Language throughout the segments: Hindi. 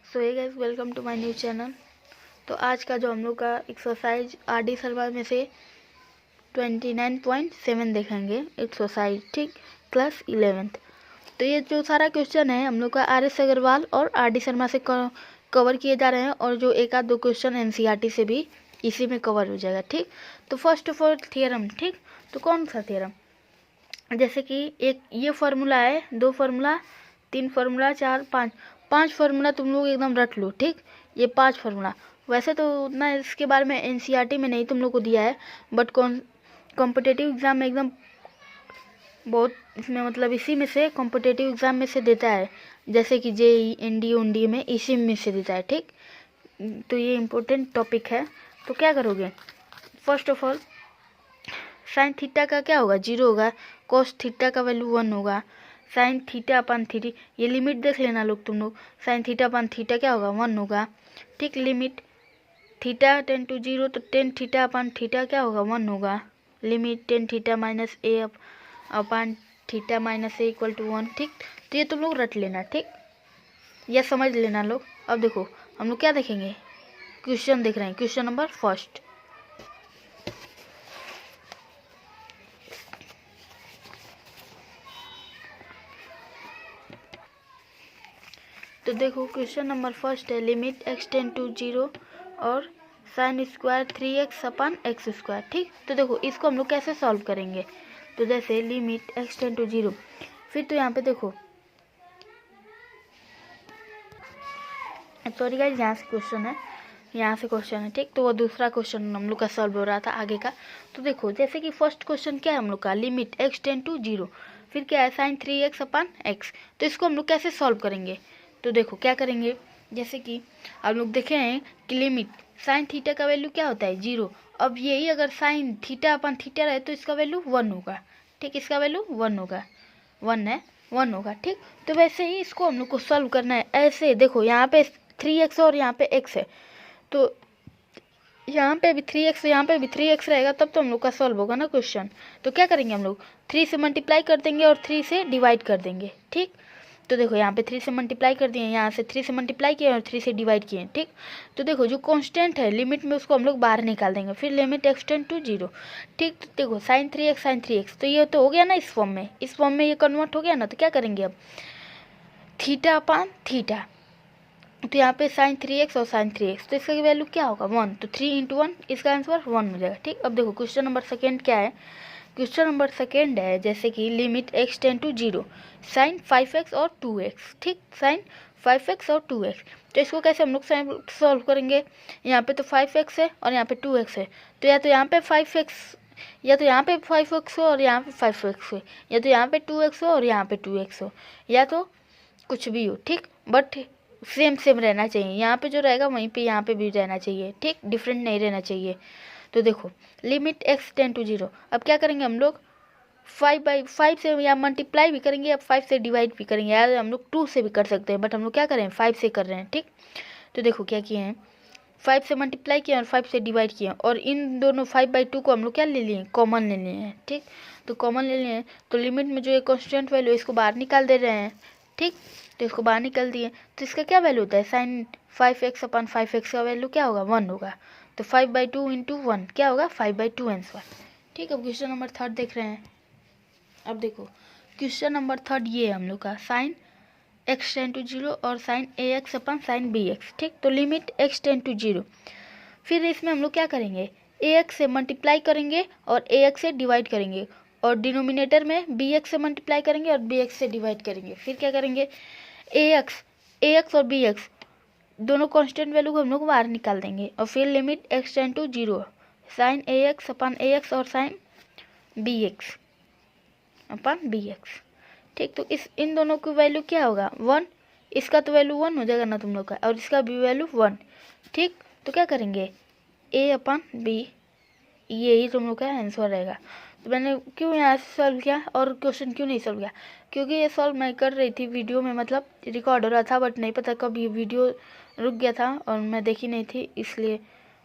So hey guys, welcome to my new channel. तो आज का जो हम लोग का एक्सरसाइज आर.डी. शर्मा में से 29.7 देखेंगे एक्सरसाइज, ठीक, क्लास 11th। तो ये जो सारा क्वेश्चन है हम लोग का आर.एस. अग्रवाल और आर.डी. शर्मा से कवर किए जा रहे हैं, और जो एक आध दो क्वेश्चन एनसीईआरटी से भी इसी में कवर हो जाएगा, ठीक। तो फर्स्ट ऑफ ऑल थियरम, ठीक। तो कौन सा थियरम? जैसे कि एक ये फार्मूला है, दो फार्मूला, तीन फार्मूला, चार, पाँच फार्मूला तुम लोग एकदम रट लो, ठीक। ये 5 फार्मूला। वैसे तो उतना इसके बारे में एनसीईआरटी में नहीं तुम लोग को दिया है, बट कॉम्पिटिटिव एग्जाम में एकदम बहुत इसमें मतलब इसी में से कॉम्पिटिटिव एग्जाम में से देता है, जैसे कि जेईई, एनडीए उनडीए में इसी में से देता है, ठीक। तो ये इम्पोर्टेंट टॉपिक है। तो क्या करोगे? First of all sine theta का क्या होगा? 0 होगा। कॉस थीटा का वैल्यू 1 होगा। साइन थीटा अपन थीटा, ये लिमिट देख लेना लोग तुम लोग। साइन थीटा अपन थीटा क्या होगा? 1 होगा, ठीक। लिमिट थीटा टेन टू 0, तो टेन थीटा अपन थीटा क्या होगा? 1 होगा। Limit tan theta minus a upon theta minus a equal to 1, ठीक। तो ये तुम लोग रट लेना, ठीक, यह समझ लेना लोग। अब देखो हम लोग क्या देखेंगे, क्वेश्चन देख रहे हैं। क्वेश्चन नंबर फर्स्ट, तो देखो क्वेश्चन नंबर फर्स्ट है, लिमिट x टेन टू 0 और साइन स्क्वायर 3x अपन एक्स स्क्वायर, ठीक। तो देखो इसको हम लोग कैसे सॉल्व करेंगे? तो जैसे लिमिट x टेन टू 0, फिर तो यहाँ पे देखो, सॉरी गाइस, यहाँ से क्वेश्चन है, यहाँ से क्वेश्चन है, ठीक। तो वो दूसरा क्वेश्चन हम लोग का सॉल्व हो रहा था आगे का। तो देखो जैसे कि फर्स्ट क्वेश्चन क्या है हम लोग का, लिमिट x टेन टू 0, फिर क्या है साइन 3x अपन x। तो इसको हम लोग कैसे सॉल्व करेंगे? तो देखो क्या करेंगे, जैसे कि हम लोग देखे हैं कि लिमिट साइन थीटा का वैल्यू क्या होता है? 0। अब यही अगर साइन थीटा अपन थीटा रहे तो इसका वैल्यू 1 होगा, ठीक। इसका वैल्यू 1 होगा, 1 है, 1 होगा, ठीक। तो वैसे ही इसको हम लोग को सॉल्व करना है। ऐसे देखो यहाँ पे 3x और यहाँ पे x है, तो यहाँ पे भी 3x, यहाँ पे भी 3x रहेगा, तब तो हम लोग का सॉल्व होगा ना क्वेश्चन। तो क्या करेंगे हम लोग, 3 से मल्टीप्लाई कर देंगे और 3 से डिवाइड कर देंगे, ठीक। तो देखो यहाँ पे 3 से मल्टीप्लाई कर दिए, यहाँ से 3 से मल्टीप्लाई किए और 3 से डिवाइड किए, ठीक। तो देखो जो कांस्टेंट है लिमिट में उसको हम लोग बाहर निकाल देंगे। फिर लिमिट x टेन टू 0, ठीक। तो देखो साइन 3x, तो ये तो हो गया ना इस फॉर्म में, इस फॉर्म में ये कन्वर्ट हो गया ना। तो क्या करेंगे अब, थीटा अपान थीटा, तो यहाँ पे साइन 3x और साइन 3x, तो इसका वैल्यू क्या होगा? 1। तो 3 इंटू 1, इसका आंसर 1 हो जाएगा, ठीक। अब देखो क्वेश्चन नंबर सेकेंड क्या है? क्वेश्चन नंबर सेकेंड है जैसे कि limit x tends to 0, sine 5x और 2x, ठीक। साइन 5x और 2x, तो इसको कैसे हम लोग सॉल्व करेंगे? यहाँ पे तो 5x है और यहाँ पे 2x है, तो या तो यहाँ पे 5x, या तो यहाँ पे 5x हो और यहाँ पे 5x हो, या तो यहाँ पे 2x हो और यहाँ पे 2x हो, या तो कुछ भी हो, ठीक। बट सेम सेम रहना चाहिए, यहाँ पे जो रहेगा वहीं पे यहाँ पे भी रहना चाहिए, ठीक, डिफरेंट नहीं रहना चाहिए। तो देखो लिमिट x टेन टू 0, अब क्या करेंगे हम लोग, 5/5 से या मल्टीप्लाई भी करेंगे, अब 5 से डिवाइड भी करेंगे, यार हम लोग 2 से भी कर सकते हैं, बट हम लोग क्या करें, 5 से कर रहे हैं, ठीक। तो देखो क्या किए हैं, 5 से मल्टीप्लाई किए और 5 से डिवाइड किए, और इन दोनों 5/2 को हम लोग क्या ले लिए, कॉमन ले लिए हैं, ठीक। तो कॉमन ले लिए हैं, तो लिमिट में जो ये कॉन्स्टेंट वैल्यू इसको बाहर निकाल दे रहे हैं, ठीक। तो इसको बाहर निकल दिए, तो इसका क्या वैल्यू होता है, साइन 5x अपन 5x का वैल्यू क्या होगा? 1 होगा। तो 5/2 इंटू 1 क्या होगा? 5/2 आंसर, ठीक। अब क्वेश्चन नंबर थर्ड देख रहे हैं। अब देखो क्वेश्चन नंबर थर्ड ये है हम लोग का, साइन x टेन टू 0 और साइन ax अपन साइन bx, ठीक। तो लिमिट x टेन टू 0, फिर इसमें हम लोग क्या करेंगे, ax से मल्टीप्लाई करेंगे और ax से डिवाइड करेंगे, और डिनोमिनेटर में bx से मल्टीप्लाई करेंगे और bx से डिवाइड करेंगे। फिर क्या करेंगे, ax और bx दोनों कांस्टेंट वैल्यू को हम लोग बाहर निकाल देंगे, और फिर limit x tends to 0, sine ax upon ax और साइन bx अपन bx, ठीक। तो इन दोनों की वैल्यू क्या होगा? 1। इसका तो वैल्यू 1 हो जाएगा ना तुम लोग का, और इसका भी वैल्यू 1, ठीक। तो क्या करेंगे, a अपन b, यही तुम लोग का आंसर रहेगा। तो मैंने क्यों यहाँ से सॉल्व किया और क्वेश्चन क्यों नहीं सॉल्व किया, क्योंकि ये सॉल्व मैं कर रही थी वीडियो में, मतलब रिकॉर्ड हो रहा था, बट नहीं पता कब ये वीडियो रुक गया था और मैं देखी नहीं थी, इसलिए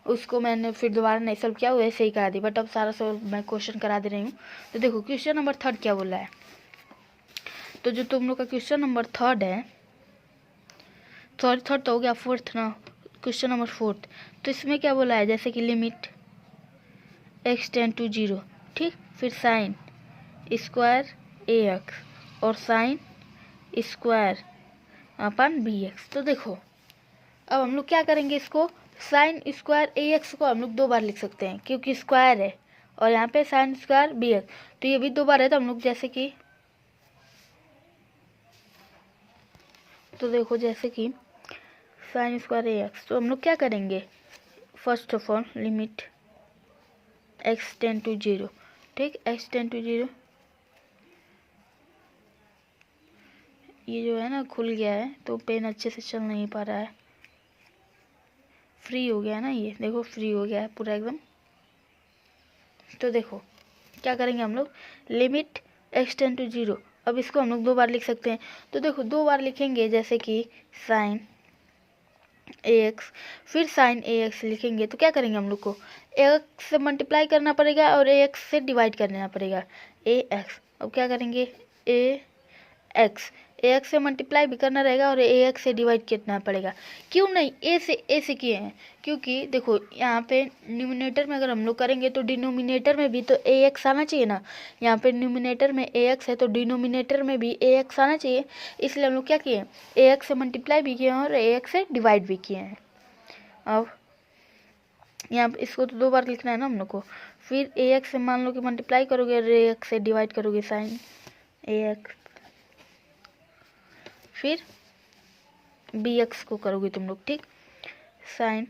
उसको मैंने फिर दोबारा नहीं सॉल्व किया, वैसे ही करा दी। बट अब सारा सॉल्व मैं क्वेश्चन करा दे रही हूँ। तो देखो क्वेश्चन नंबर थर्ड क्या बोला है, तो जो तुम लोग का क्वेश्चन नंबर थर्ड है, सॉरी थर्ड तो हो गया, फोर्थ ना, क्वेश्चन नंबर फोर्थ। तो इसमें क्या बोला है, जैसे कि लिमिट x टेंड टू 0, ठीक, फिर साइन स्क्वायर ax और साइन स्क्वायर अपन bx। तो देखो अब हम लोग क्या करेंगे, इसको साइन स्क्वायर ax को हम लोग 2 बार लिख सकते हैं क्योंकि स्क्वायर है, और यहाँ पे साइन स्क्वायर bx, तो ये भी 2 बार है। तो हम लोग जैसे कि, तो देखो जैसे कि साइन स्क्वायर ax, तो हम लोग क्या करेंगे, first of all limit x tends to 0, ठीक, x टेंड टू 0, ये जो है ना खुल गया है तो पेन अच्छे से चल नहीं पा रहा है, फ्री हो गया है ना, ये देखो फ्री हो गया है पूरा एकदम। तो देखो क्या करेंगे हम लोग, लिमिट x टेंड टू 0, अब इसको हम लोग 2 बार लिख सकते हैं। तो देखो 2 बार लिखेंगे, जैसे कि साइन ax, फिर साइन ax लिखेंगे, तो क्या करेंगे हम लोग को ax से मल्टीप्लाई करना पड़ेगा और ax से डिवाइड कर देना पड़ेगा, ax। अब क्या करेंगे, ax से मल्टीप्लाई भी करना रहेगा और ax से डिवाइड करना पड़ेगा। क्यों नहीं, a से किए हैं, क्योंकि देखो यहाँ पे न्यूमिनेटर में अगर हम लोग करेंगे तो डिनोमिनेटर में भी तो ax आना चाहिए ना, यहाँ पे न्यूमिनेटर में ax है तो डिनोमिनेटर में भी ax आना चाहिए, इसलिए हम लोग क्या किए, ax से मल्टीप्लाई भी किए हैं और ax से डिवाइड भी किए हैं। अब यहाँ पे इसको तो 2 बार लिखना है ना हम लोग को, फिर ax से मान लो कि मल्टीप्लाई करोगे और ax से डिवाइड करोगे, साइन ax, फिर bx को करोगे तुम लोग, ठीक, साइन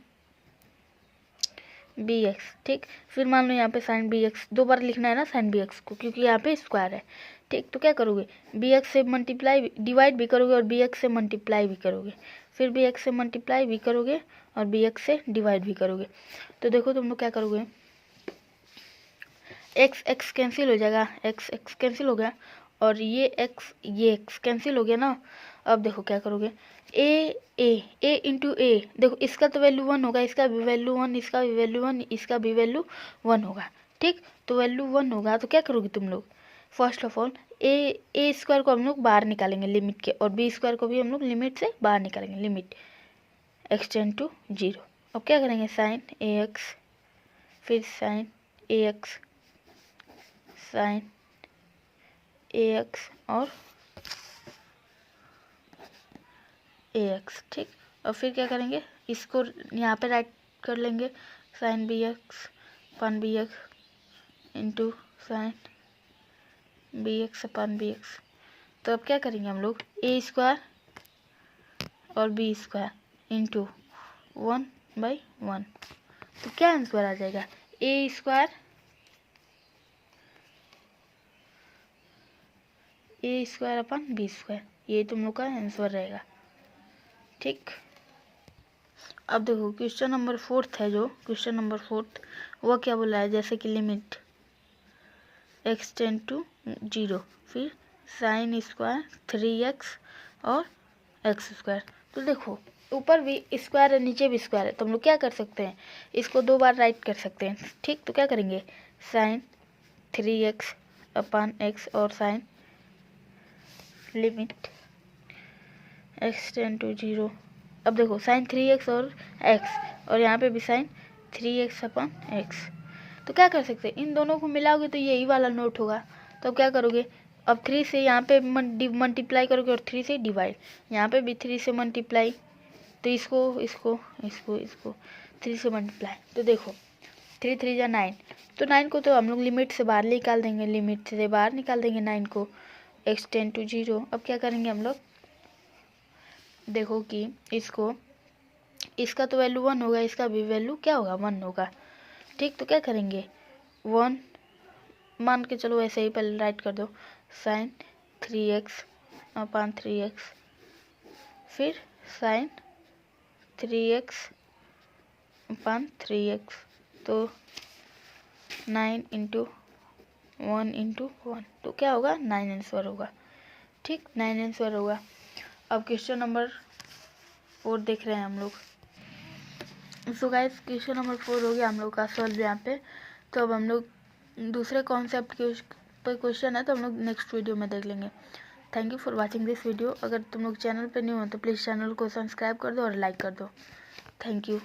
bx, ठीक, फिर मान लो यहाँ पे साइन bx 2 बार लिखना है ना साइन bx को, क्योंकि यहाँ पे स्क्वायर है, ठीक। तो क्या करोगे, bx से मल्टीप्लाई डिवाइड भी करोगे और bx से मल्टीप्लाई भी करोगे, फिर bx से मल्टीप्लाई भी करोगे और bx से डिवाइड भी करोगे। तो देखो तुम लोग क्या करोगे, x कैंसिल हो जाएगा, x कैंसिल हो गया, और ये x कैंसिल हो गया ना। अब देखो क्या करोगे, a इंटू a, देखो इसका तो वैल्यू 1 होगा, इसका भी वैल्यू 1, इसका भी वैल्यू 1, इसका भी वैल्यू 1 होगा, ठीक। तो वैल्यू 1 होगा, तो क्या करोगे तुम लोग, first of all A square को हम लोग बाहर निकालेंगे लिमिट के, और बी स्क्वायर को भी हम लोग लिमिट से बाहर निकालेंगे, लिमिट x टेंड टू 0। अब क्या करेंगे, साइन ax, फिर साइन ax, साइन ax और ax, ठीक। और फिर क्या करेंगे, इसको यहाँ पे राइट कर लेंगे, sign bx upon bx into sine bx upon bx। तो अब क्या करेंगे हम लोग, a स्क्वायर और b स्क्वायर इंटू 1/1। तो क्या आंसर आ जाएगा, a square upon b square, ये तुम लोग का आंसर रहेगा, ठीक। अब देखो क्वेश्चन नंबर 4 है, जो क्वेश्चन नंबर 4 वह क्या बोला है, जैसे कि लिमिट x टेंड टू 0, फिर साइन स्क्वायर 3x और x स्क्वायर। तो देखो ऊपर भी स्क्वायर है, नीचे भी स्क्वायर है, तो हम लोग क्या कर सकते हैं, इसको 2 बार राइट कर सकते हैं, ठीक। तो क्या करेंगे, साइन 3x अपन x और sine limit x tends to 0। अब देखो साइन 3x और x, और यहाँ पे भी साइन 3x अपन x। तो क्या कर सकते हैं, इन दोनों को मिलाओगे तो यही वाला नोट होगा। तो अब क्या करोगे, अब 3 से यहाँ पे मल्टीप्लाई करोगे और 3 से डिवाइड, यहाँ पे भी 3 से मल्टीप्लाई, तो इसको 3 से मल्टीप्लाई। तो देखो 3 3 जा 9, तो 9 को तो हम लोग लिमिट से बाहर निकाल देंगे, लिमिट से बाहर निकाल देंगे 9 को, x टेंड टू 0। अब क्या करेंगे हम लोग, देखो कि इसका तो वैल्यू 1 होगा, इसका भी वैल्यू क्या होगा, 1 होगा, ठीक। तो क्या करेंगे, 1 मान के चलो, ऐसे ही पहले राइट कर दो, साइन 3x अपन 3x, फिर साइन 3x अपन 3x, तो 9 इंटू 1 इंटू 1, तो क्या होगा, 9 आंसर होगा, ठीक, 9 आंसर होगा। अब क्वेश्चन नंबर 4 देख रहे हैं हम लोग। सो गाइस क्वेश्चन नंबर 4 हो गया हम लोग का सॉल्व यहाँ पे। तो अब हम लोग दूसरे कॉन्सेप्ट के पर क्वेश्चन है, तो हम लोग नेक्स्ट वीडियो में देख लेंगे। Thank you for watching this video. अगर तुम लोग चैनल पे न्यू हो तो प्लीज़ चैनल को सब्सक्राइब कर दो और लाइक कर दो। Thank you.